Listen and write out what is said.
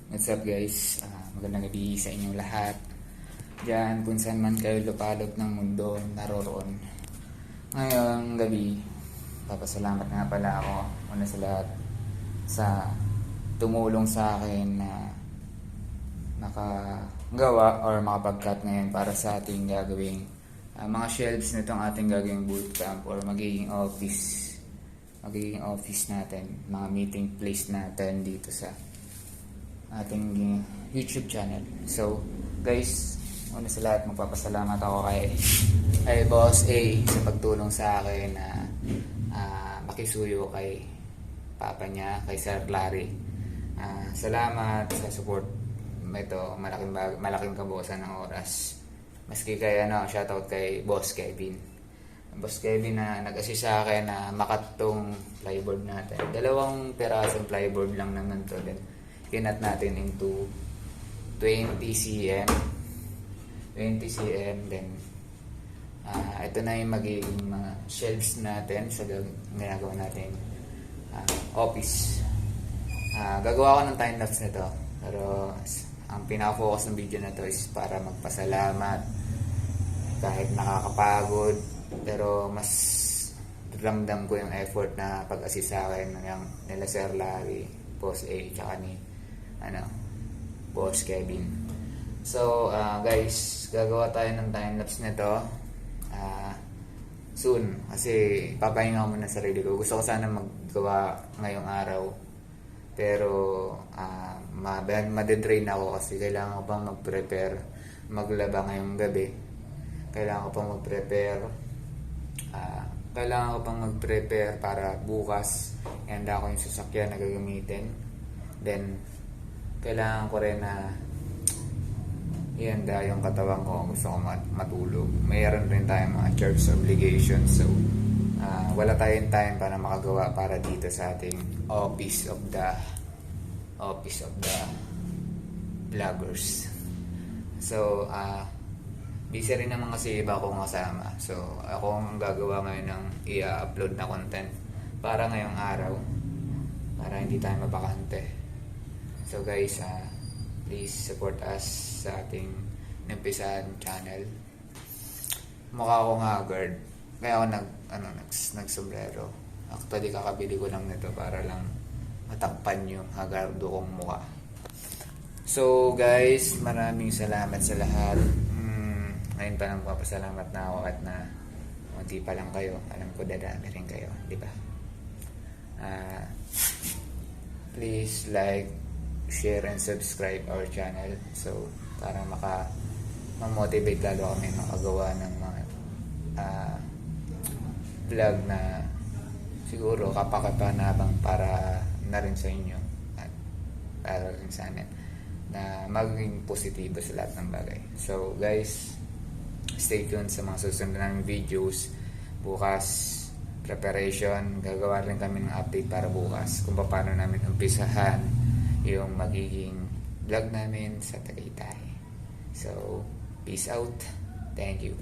What's up guys? Magandang gabi sa inyong lahat. Diyan kung saan man kayo lupalop ng mundo naroroon. Ngayong gabi, papasalamat nga pala ako una sa lahat sa tumulong sa akin na nakagawa or makapag-cut ngayon para sa ating gagawing mga shelves nitong ating gagawing bootcamp or magiging office natin, mga meeting place natin dito sa ating YouTube channel. So guys, una sa lahat magpapasalamat ako kay Boss A sa pagtulong sa akin na makisuyo kay papa niya, kay Sir Larry. Salamat sa support. Ito, malaking kabuosan ng oras. Maski kay shoutout kay Boss Kevin. Boss Kevin na nag-assist sa akin na makat tong plyboard natin. 2 pirasong plyboard lang naman to. Then kinat natin into 20 cm. Then ito na yung magiging mga shelves natin sa ginagawa natin office. Gagawa ko ng time lapse nito, pero ang pinaka-focus ng video na to is para magpasalamat kahit nakakapagod, pero mas ramdam ko yung effort na pag-assist sa akin ng nila Sir Larry, Boss A, tsaka ni Boss Kevin. So guys, gagawa tayo ng time-lapse nito soon, kasi papahinga ko muna sa sarili ko. Gusto ko sana maggawa ngayong araw, pero madedrain ako kasi kailangan ko pang mag-prepare maglaba ngayong gabi. Kailangan ko pang mag-prepare para bukas ihanda ko yung sasakyan na gagamitin. Then kailangan ko rin na ihanda yung katawan ko. Gusto ko matulog. Mayroon rin tayong mga church obligations. So wala tayong time para makagawa para dito sa ating office of the vloggers. So busy rin naman kasi iba akong kasama. So ako ang gagawa ngayon ng i-upload na content para ngayong araw, para hindi tayo mabakante. So guys, please support us sa ating nimpisan channel. Mukha akong haggard, kaya ako nag-sombrero. Actually kakabili ko lang nito para lang matakpan yung hagardo kong mukha. So guys, maraming salamat sa lahat. Ngayon pa lang papasalamat na ako at na unti pa lang kayo. Alam ko dadami rin kayo, di ba? Please like, share, and subscribe our channel. So para ma-motivate lalo kami makagawa ng mga vlog na siguro kapakapanabang para na rin sa inyo at para rin sa amin na maging positibo sa lahat ng bagay. So guys, stay tuned sa mga susunod naming videos. Bukas, preparation. Gagawa rin kami ng update para bukas kung paano namin umpisahan yung magiging vlog namin sa Tagaytay. So, peace out. Thank you.